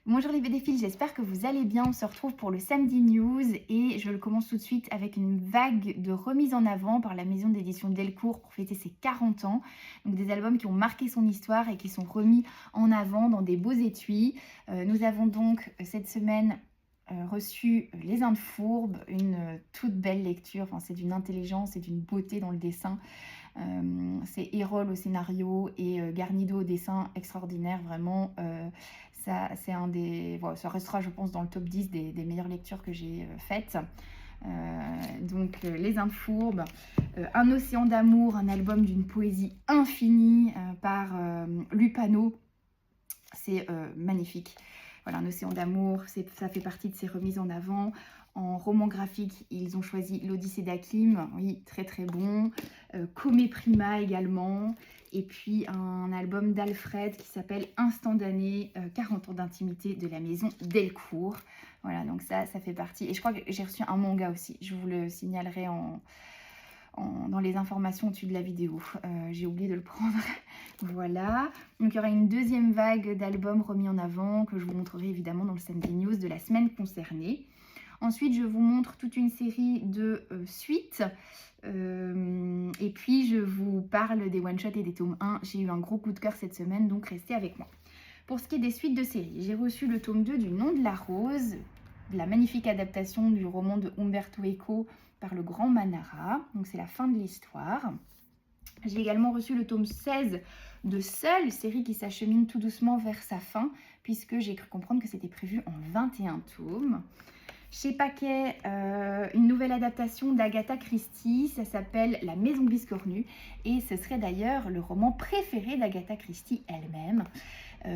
Bonjour les BDphiles, j'espère que vous allez bien. On se retrouve pour le Samedi News et je le commence tout de suite avec une vague de remise en avant par la maison d'édition Delcourt pour fêter ses 40 ans. Donc des albums qui ont marqué son histoire et qui sont remis en avant dans des beaux étuis. Nous avons donc cette semaine reçu Les Indes Fourbes, une toute belle lecture. Enfin, c'est d'une intelligence et d'une beauté dans le dessin. C'est Erol au scénario et Garnido au dessin extraordinaire, vraiment. Ça, c'est un des, voilà, ça restera, je pense, dans le top 10 des meilleures lectures que j'ai faites. Les Indes Fourbes, Un océan d'amour, un album d'une poésie infinie par Lupano. C'est magnifique. Voilà, Un océan d'amour, ça fait partie de ses remises en avant. En roman graphique, ils ont choisi l'Odyssée d'Hakim, oui, très très bon. Come Prima également. Et puis un album d'Alfred qui s'appelle Instant d'année, 40 ans d'intimité de la maison Delcourt. Voilà, donc ça fait partie. Et je crois que j'ai reçu un manga aussi. Je vous le signalerai dans les informations au-dessus de la vidéo. J'ai oublié de le prendre. Voilà. Donc il y aura une deuxième vague d'albums remis en avant que je vous montrerai évidemment dans le Samedi News de la semaine concernée. Ensuite, je vous montre toute une série de suites. Et puis, je vous parle des one-shots et des tomes 1. J'ai eu un gros coup de cœur cette semaine, donc restez avec moi. Pour ce qui est des suites de séries, j'ai reçu le tome 2 du Nom de la Rose, la magnifique adaptation du roman de Umberto Eco par le grand Manara. Donc, c'est la fin de l'histoire. J'ai également reçu le tome 16 de Seul, série qui s'achemine tout doucement vers sa fin, puisque j'ai cru comprendre que c'était prévu en 21 tomes. Chez Paquet, une nouvelle adaptation d'Agatha Christie, ça s'appelle La Maison Biscornue et ce serait d'ailleurs le roman préféré d'Agatha Christie elle-même.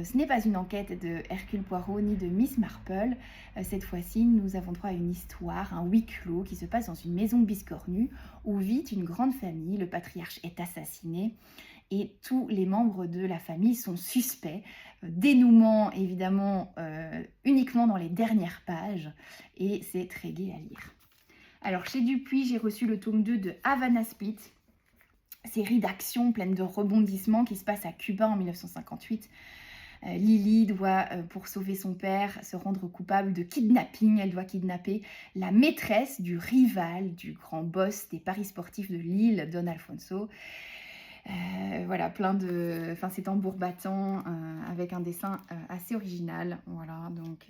Ce n'est pas une enquête de Hercule Poirot ni de Miss Marple. Cette fois-ci, nous avons droit à une histoire, un huis clos qui se passe dans une maison biscornue où vit une grande famille. Le patriarche est assassiné et tous les membres de la famille sont suspects. Dénouement évidemment uniquement dans les dernières pages et c'est très gai à lire. Alors chez Dupuis, j'ai reçu le tome 2 de Havana Split, série d'action pleine de rebondissements qui se passe à Cuba en 1958. Lily doit, pour sauver son père, se rendre coupable de kidnapping. Elle doit kidnapper la maîtresse du rival du grand boss des paris sportifs de Lille, Don Alfonso. Voilà, plein de... Enfin, c'est tambour battant avec un dessin assez original. Voilà, donc...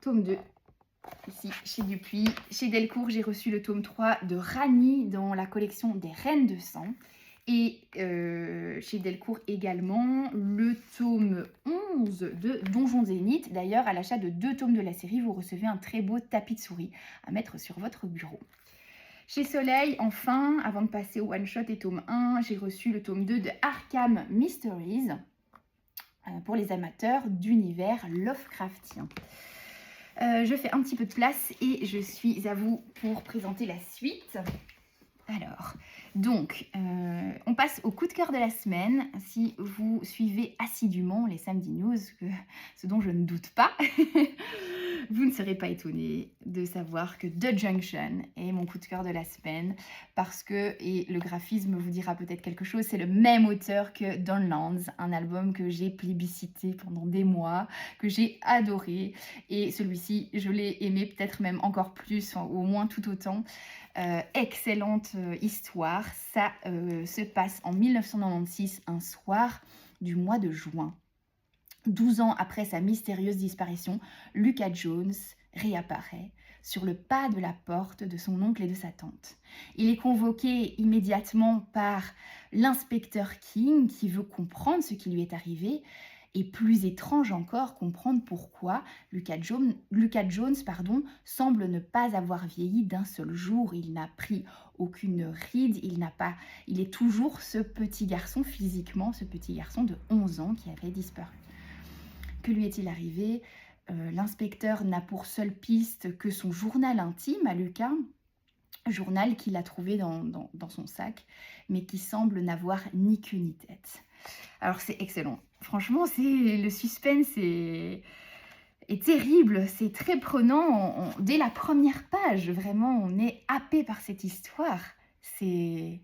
Tome 2, ici, chez Dupuis. Chez Delcourt, j'ai reçu le tome 3 de Rani dans la collection des Reines de Sang. Et chez Delcourt également, le tome 11 de Donjon Zénith. D'ailleurs, à l'achat de 2 tomes de la série, vous recevez un très beau tapis de souris à mettre sur votre bureau. Chez Soleil, enfin, avant de passer au one-shot et tome 1, j'ai reçu le tome 2 de Arkham Mysteries pour les amateurs d'univers Lovecraftien. Je fais un petit peu de place et je suis à vous pour présenter la suite. Alors, donc, on passe au coup de cœur de la semaine. Si vous suivez assidûment les Samedi News, ce dont je ne doute pas, vous ne serez pas étonnés de savoir que The Junction est mon coup de cœur de la semaine parce que, et le graphisme vous dira peut-être quelque chose, c'est le même auteur que Dawnlands, un album que j'ai plébiscité pendant des mois, que j'ai adoré et celui-ci, je l'ai aimé peut-être même encore plus, au moins tout autant. Excellente histoire, ça se passe en 1996, un soir du mois de juin. 12 ans après sa mystérieuse disparition, Lucas Jones réapparaît sur le pas de la porte de son oncle et de sa tante. Il est convoqué immédiatement par l'inspecteur King qui veut comprendre ce qui lui est arrivé et plus étrange encore, comprendre pourquoi Lucas Jones semble ne pas avoir vieilli d'un seul jour. Il n'a pris aucune ride, il est toujours ce petit garçon physiquement, ce petit garçon de 11 ans qui avait disparu. Que lui est-il arrivé ? L'inspecteur n'a pour seule piste que son journal intime à Lucas, journal qu'il a trouvé dans son sac, mais qui semble n'avoir ni queue ni tête. Alors c'est excellent. Franchement, le suspense est terrible, c'est très prenant. Dès la première page, vraiment, on est happé par cette histoire. C'est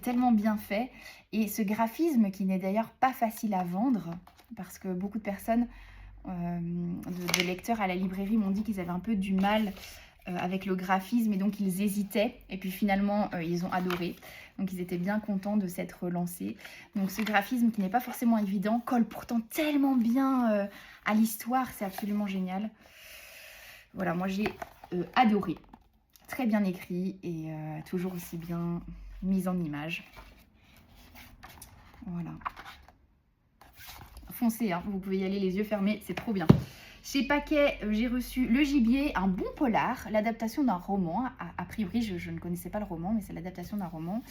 tellement bien fait. Et ce graphisme qui n'est d'ailleurs pas facile à vendre, parce que beaucoup de personnes, de lecteurs à la librairie m'ont dit qu'ils avaient un peu du mal avec le graphisme et donc ils hésitaient et puis finalement ils ont adoré, donc ils étaient bien contents de s'être lancés. Donc ce graphisme qui n'est pas forcément évident colle pourtant tellement bien à l'histoire, c'est absolument génial. Voilà, moi j'ai adoré, très bien écrit et toujours aussi bien mise en image. Voilà, foncez, hein, vous pouvez y aller les yeux fermés, c'est trop bien. Chez Paquet, j'ai reçu Le Gibier, un bon polar, l'adaptation d'un roman. A priori, je ne connaissais pas le roman, mais c'est l'adaptation d'un roman.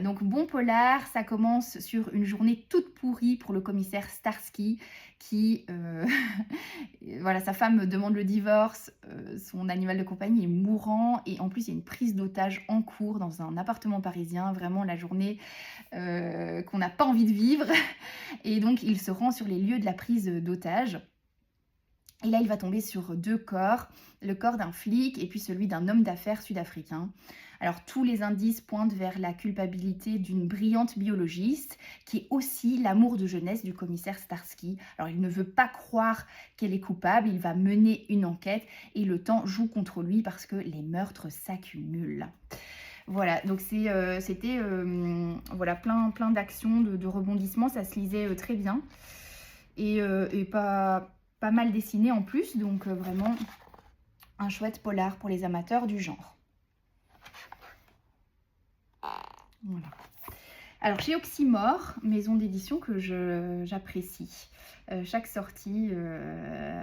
Donc, bon polar, ça commence sur une journée toute pourrie pour le commissaire Starsky qui, voilà, sa femme demande le divorce, son animal de compagnie est mourant et en plus, il y a une prise d'otage en cours dans un appartement parisien. Vraiment, la journée qu'on n'a pas envie de vivre. Et donc, il se rend sur les lieux de la prise d'otage. Et là, il va tomber sur 2 corps, le corps d'un flic et puis celui d'un homme d'affaires sud-africain. Alors, tous les indices pointent vers la culpabilité d'une brillante biologiste qui est aussi l'amour de jeunesse du commissaire Starsky. Alors, il ne veut pas croire qu'elle est coupable, il va mener une enquête et le temps joue contre lui parce que les meurtres s'accumulent. Voilà, donc c'était voilà, plein d'actions, de rebondissements, ça se lisait très bien et pas mal dessiné en plus, donc vraiment un chouette polar pour les amateurs du genre. Voilà. Alors chez Oxymore, maison d'édition que j'apprécie. Chaque sortie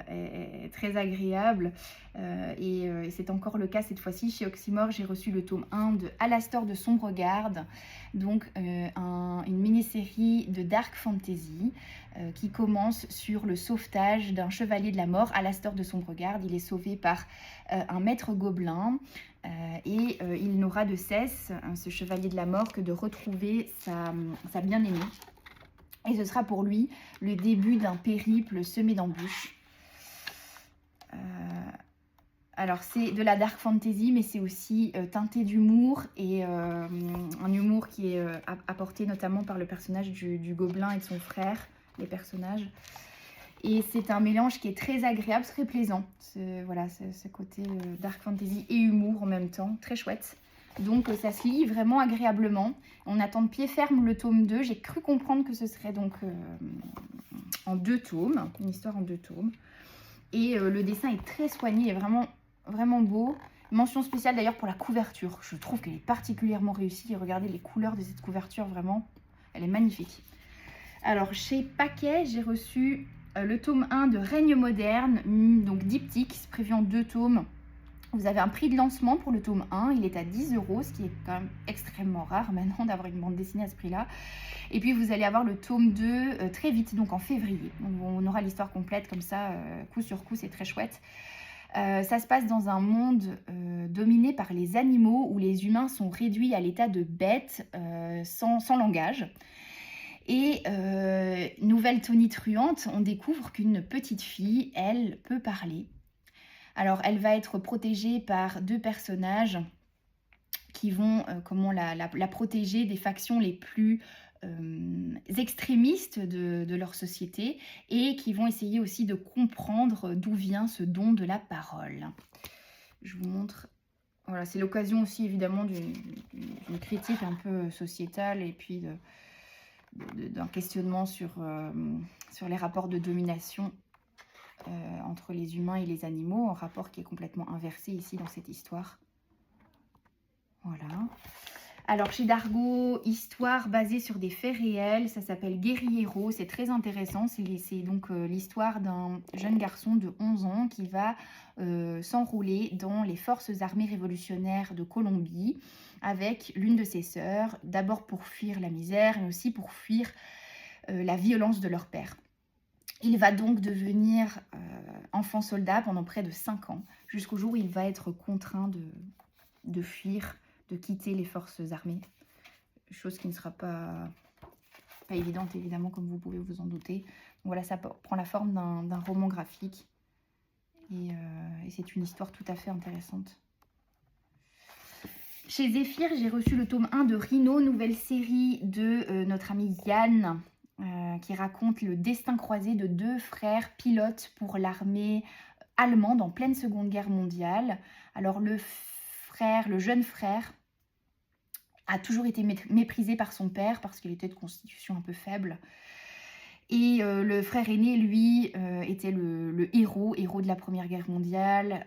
est très agréable et c'est encore le cas cette fois-ci. Chez Oxymore, j'ai reçu le tome 1 de Alastor de Sombregarde, donc une mini-série de dark fantasy qui commence sur le sauvetage d'un chevalier de la mort, Alastor de Sombregarde. Il est sauvé par un maître gobelin et il n'aura de cesse, ce chevalier de la mort, que de retrouver sa bien-aimée. Et ce sera pour lui le début d'un périple semé d'embûches. Alors c'est de la dark fantasy, mais c'est aussi teinté d'humour et un humour qui est apporté notamment par le personnage du gobelin et de son frère, les personnages. Et c'est un mélange qui est très agréable, très plaisant. Voilà, ce côté dark fantasy et humour en même temps, très chouette. Donc ça se lit vraiment agréablement. On attend de pied ferme le tome 2. J'ai cru comprendre que ce serait donc en 2 tomes, une histoire en 2 tomes. Et le dessin est très soigné, il est vraiment beau. Mention spéciale d'ailleurs pour la couverture. Je trouve qu'elle est particulièrement réussie. Et regardez les couleurs de cette couverture, vraiment, elle est magnifique. Alors chez Paquet, j'ai reçu le tome 1 de Règne moderne, donc diptyque, c'est prévu en 2 tomes. Vous avez un prix de lancement pour le tome 1, il est à 10 €, ce qui est quand même extrêmement rare maintenant d'avoir une bande dessinée à ce prix-là. Et puis vous allez avoir le tome 2 très vite, donc en février. Donc on aura l'histoire complète comme ça, coup sur coup, c'est très chouette. Ça se passe dans un monde dominé par les animaux où les humains sont réduits à l'état de bêtes sans langage. Et nouvelle tonitruante, on découvre qu'une petite fille, elle, peut parler. Alors, elle va être protégée par 2 personnages qui vont la protéger des factions les plus extrémistes de leur société et qui vont essayer aussi de comprendre d'où vient ce don de la parole. Je vous montre. Voilà, c'est l'occasion aussi évidemment d'une critique un peu sociétale et puis d'un questionnement sur les rapports de domination entre les humains et les animaux, un rapport qui est complètement inversé ici dans cette histoire. Voilà. Alors chez Dargaud, histoire basée sur des faits réels, ça s'appelle Guerriero, c'est très intéressant, c'est donc l'histoire d'un jeune garçon de 11 ans qui va s'enrôler dans les forces armées révolutionnaires de Colombie avec l'une de ses sœurs, d'abord pour fuir la misère, mais aussi pour fuir la violence de leur père. Il va donc devenir enfant soldat pendant près de 5 ans, jusqu'au jour où il va être contraint de fuir, de quitter les forces armées. Chose qui ne sera pas évidente, évidemment, comme vous pouvez vous en douter. Donc voilà, ça prend la forme d'un roman graphique. Et c'est une histoire tout à fait intéressante. Chez Zéphyr, j'ai reçu le tome 1 de Rhino, nouvelle série de notre ami Yann, qui raconte le destin croisé de 2 frères pilotes pour l'armée allemande en pleine Seconde Guerre mondiale. Alors le jeune frère, a toujours été méprisé par son père parce qu'il était de constitution un peu faible. Et le frère aîné, lui, était le héros de la Première Guerre mondiale.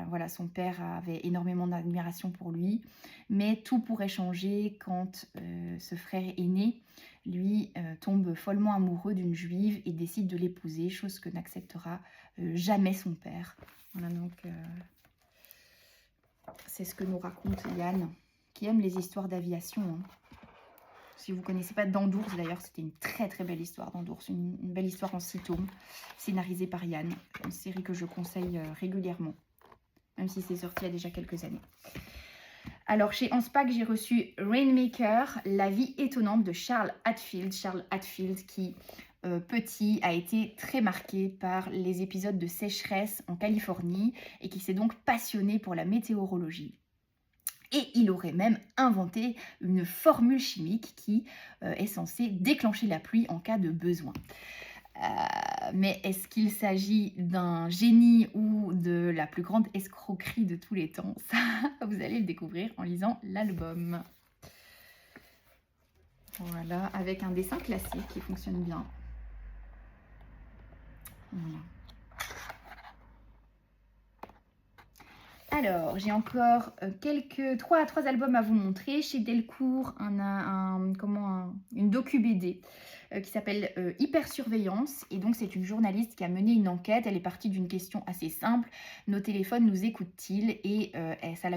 Voilà, son père avait énormément d'admiration pour lui. Mais tout pourrait changer quand ce frère aîné, lui, tombe follement amoureux d'une juive et décide de l'épouser, chose que n'acceptera jamais son père. Voilà, donc c'est ce que nous raconte Yann, qui aime les histoires d'aviation. Hein. Si vous ne connaissez pas d'Andours, d'ailleurs, c'était une très très belle histoire d'Andours. Une belle histoire en 6 tomes, scénarisée par Yann. Une série que je conseille régulièrement, même si c'est sorti il y a déjà quelques années. Alors, chez Anspach, j'ai reçu Rainmaker, la vie étonnante de Charles Hatfield. Charles Hatfield qui, petit, a été très marqué par les épisodes de sécheresse en Californie et qui s'est donc passionné pour la météorologie. Et il aurait même inventé une formule chimique qui est censée déclencher la pluie en cas de besoin. Mais est-ce qu'il s'agit d'un génie ou de la plus grande escroquerie de tous les temps? Ça, vous allez le découvrir en lisant l'album. Voilà, avec un dessin classique qui fonctionne bien. Voilà. Alors, j'ai encore trois albums à vous montrer. Chez Delcourt, une docu-BD qui s'appelle Hypersurveillance. Et donc, c'est une journaliste qui a mené une enquête. Elle est partie d'une question assez simple. Nos téléphones nous écoutent-ils? Et ça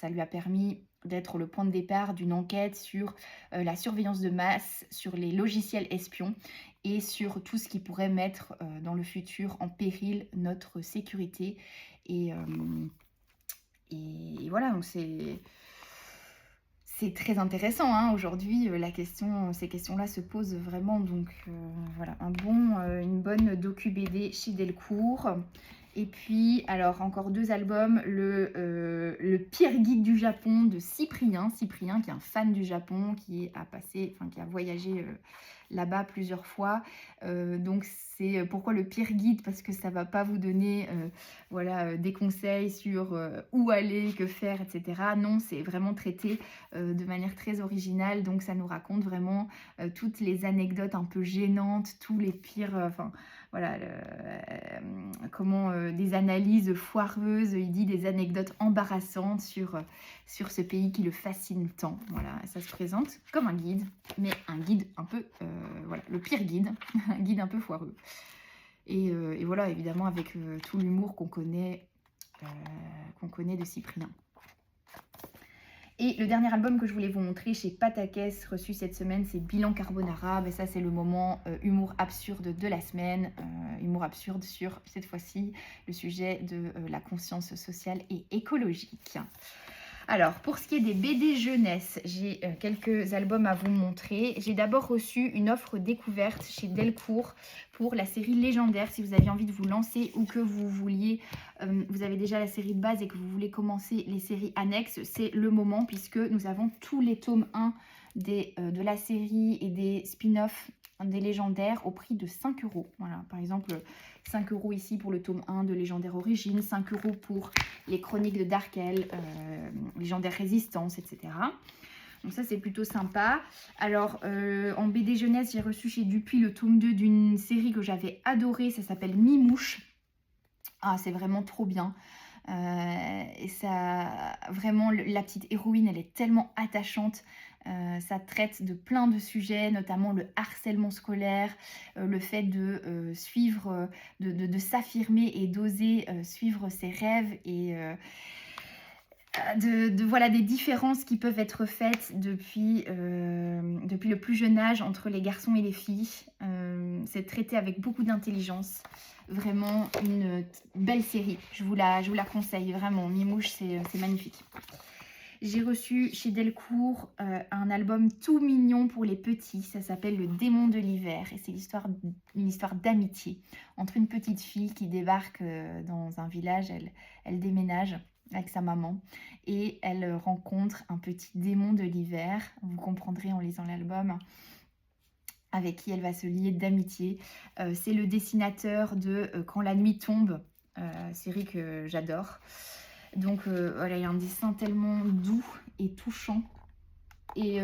lui a permis d'être le point de départ d'une enquête sur la surveillance de masse, sur les logiciels espions et sur tout ce qui pourrait mettre dans le futur en péril notre sécurité. Et voilà, donc c'est très intéressant. Hein. Aujourd'hui, ces questions-là se posent vraiment. Donc voilà, une bonne docu-BD chez Delcourt. Et puis, alors, encore 2 albums. Le pire guide du Japon de Cyprien. Cyprien, qui est un fan du Japon, qui a voyagé là-bas plusieurs fois. Donc, c'est pourquoi le pire guide? Parce que ça ne va pas vous donner des conseils sur où aller, que faire, etc. Non, c'est vraiment traité de manière très originale. Donc, ça nous raconte vraiment toutes les anecdotes un peu gênantes, tous les pires... des analyses foireuses, il dit des anecdotes embarrassantes sur ce pays qui le fascine tant. Voilà, ça se présente comme un guide, mais un guide un peu, le pire guide, un guide un peu foireux. Et voilà, évidemment, avec tout l'humour qu'on connaît de Cyprien. Et le dernier album que je voulais vous montrer chez Patakès, reçu cette semaine, c'est Bilan Carbonara. Ben ça, c'est le moment humour absurde de la semaine. Humour absurde sur, cette fois-ci, le sujet de la conscience sociale et écologique. Alors, pour ce qui est des BD jeunesse, j'ai quelques albums à vous montrer. J'ai d'abord reçu une offre découverte chez Delcourt pour la série légendaire. Si vous aviez envie de vous lancer ou que vous avez déjà la série de base et que vous voulez commencer les séries annexes, c'est le moment puisque nous avons tous les tomes 1 de la série et des spin-offs des légendaires au prix de 5 €. Voilà, par exemple, 5 € ici pour le tome 1 de Légendaire Origine, 5 € pour les Chroniques de Darkel, Légendaire Résistance, etc. Donc ça, c'est plutôt sympa. Alors, en BD jeunesse, j'ai reçu chez Dupuis le tome 2 d'une série que j'avais adorée. Ça s'appelle Mimouche. Ah, c'est vraiment trop bien. Et ça, vraiment, la petite héroïne, elle est tellement attachante. Ça traite de plein de sujets, notamment le harcèlement scolaire, le fait de suivre, de s'affirmer et d'oser suivre ses rêves et des différences qui peuvent être faites depuis le plus jeune âge entre les garçons et les filles. C'est traité avec beaucoup d'intelligence. Vraiment une belle série. Je vous la conseille, vraiment. Mimouche, c'est magnifique. J'ai reçu chez Delcourt un album tout mignon pour les petits. Ça s'appelle Le Démon de l'hiver. Et c'est une histoire d'amitié entre une petite fille qui débarque dans un village. Elle déménage avec sa maman. Et elle rencontre un petit démon de l'hiver. Vous comprendrez en lisant l'album. avec qui elle va se lier d'amitié. C'est le dessinateur de Quand la nuit tombe, série que j'adore. Donc voilà, il y a un dessin tellement doux et touchant. Et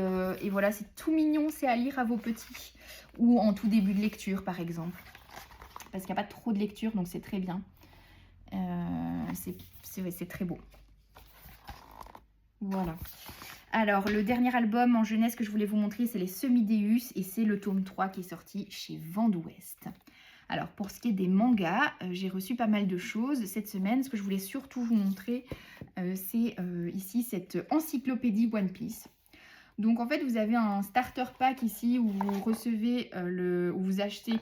voilà, c'est tout mignon, c'est à lire à vos petits. Ou en tout début de lecture, par exemple. Parce qu'il n'y a pas trop de lecture, donc c'est très bien. C'est très beau. Voilà. Alors, le dernier album en jeunesse que je voulais vous montrer, c'est les Semi-Deus. Et c'est le tome 3 qui est sorti chez Vent d'Ouest. Alors, pour ce qui est des mangas, j'ai reçu pas mal de choses cette semaine. Ce que je voulais surtout vous montrer, c'est ici cette encyclopédie One Piece. Donc, en fait, vous avez un starter pack ici où vous recevez, où vous achetez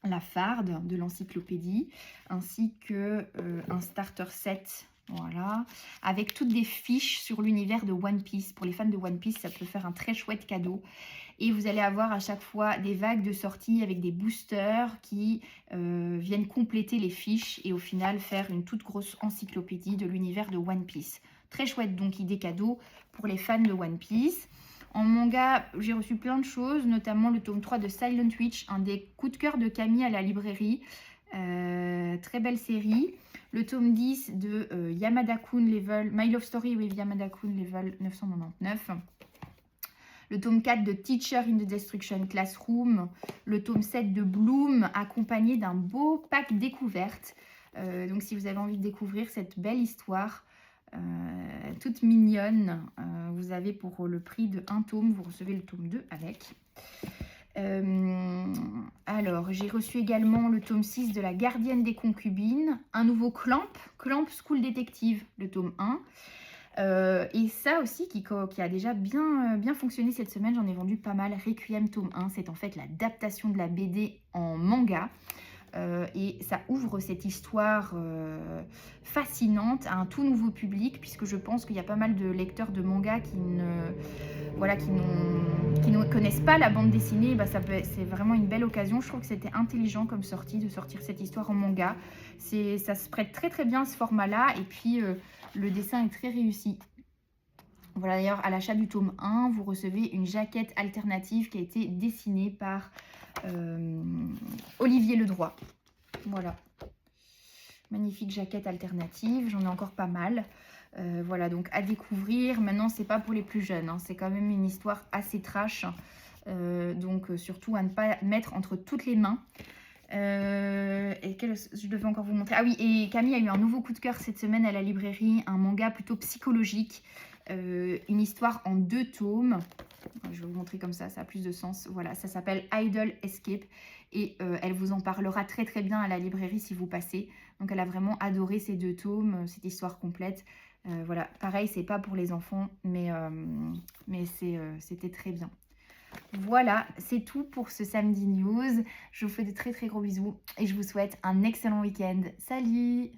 la farde de l'encyclopédie, ainsi que un starter set, voilà, avec toutes des fiches sur l'univers de One Piece. Pour les fans de One Piece, ça peut faire un très chouette cadeau. Et vous allez avoir à chaque fois des vagues de sorties avec des boosters qui viennent compléter les fiches et au final faire une toute grosse encyclopédie de l'univers de One Piece. Très chouette donc idée cadeau pour les fans de One Piece. En manga, j'ai reçu plein de choses, notamment le tome 3 de Silent Witch, un des coups de cœur de Camille à la librairie. Très belle série. Le tome 10 de Yamada-kun Level, My Love Story with Yamada-kun Level 999. Le tome 4 de Teacher in the Destruction Classroom. Le tome 7 de Bloom, accompagné d'un beau pack découverte. Donc si vous avez envie de découvrir cette belle histoire, toute mignonne, vous avez pour le prix de un tome, vous recevez le tome 2 avec. Alors, j'ai reçu également le tome 6 de La Gardienne des Concubines, un nouveau Clamp School Detective, le tome 1. Et ça aussi qui a déjà bien fonctionné cette semaine, j'en ai vendu pas mal. Requiem tome 1, c'est en fait l'adaptation de la BD en manga. Et ça ouvre cette histoire fascinante à un tout nouveau public, puisque je pense qu'il y a pas mal de lecteurs de manga qui ne connaissent pas la bande dessinée. Bah, c'est vraiment une belle occasion. Je trouve que c'était intelligent comme sortie de sortir cette histoire en manga. Ça se prête très très bien à ce format-là, et puis le dessin est très réussi. Voilà, d'ailleurs, à l'achat du tome 1, vous recevez une jaquette alternative qui a été dessinée par Olivier Ledroit. Voilà. Magnifique jaquette alternative. J'en ai encore pas mal. Voilà, donc à découvrir. Maintenant, c'est pas pour les plus jeunes. Hein. C'est quand même une histoire assez trash. Donc, surtout à ne pas mettre entre toutes les mains. Je devais encore vous montrer. Ah oui, et Camille a eu un nouveau coup de cœur cette semaine à la librairie. Un manga plutôt psychologique. Une histoire en 2 tomes. Je vais vous montrer comme ça a plus de sens. Voilà, ça s'appelle Idle Escape. Et elle vous en parlera très très bien à la librairie si vous passez. Donc elle a vraiment adoré ces 2 tomes, cette histoire complète. Voilà, pareil, c'est pas pour les enfants, mais c'était très bien. Voilà, c'est tout pour ce samedi news. Je vous fais de très très gros bisous et je vous souhaite un excellent week-end. Salut!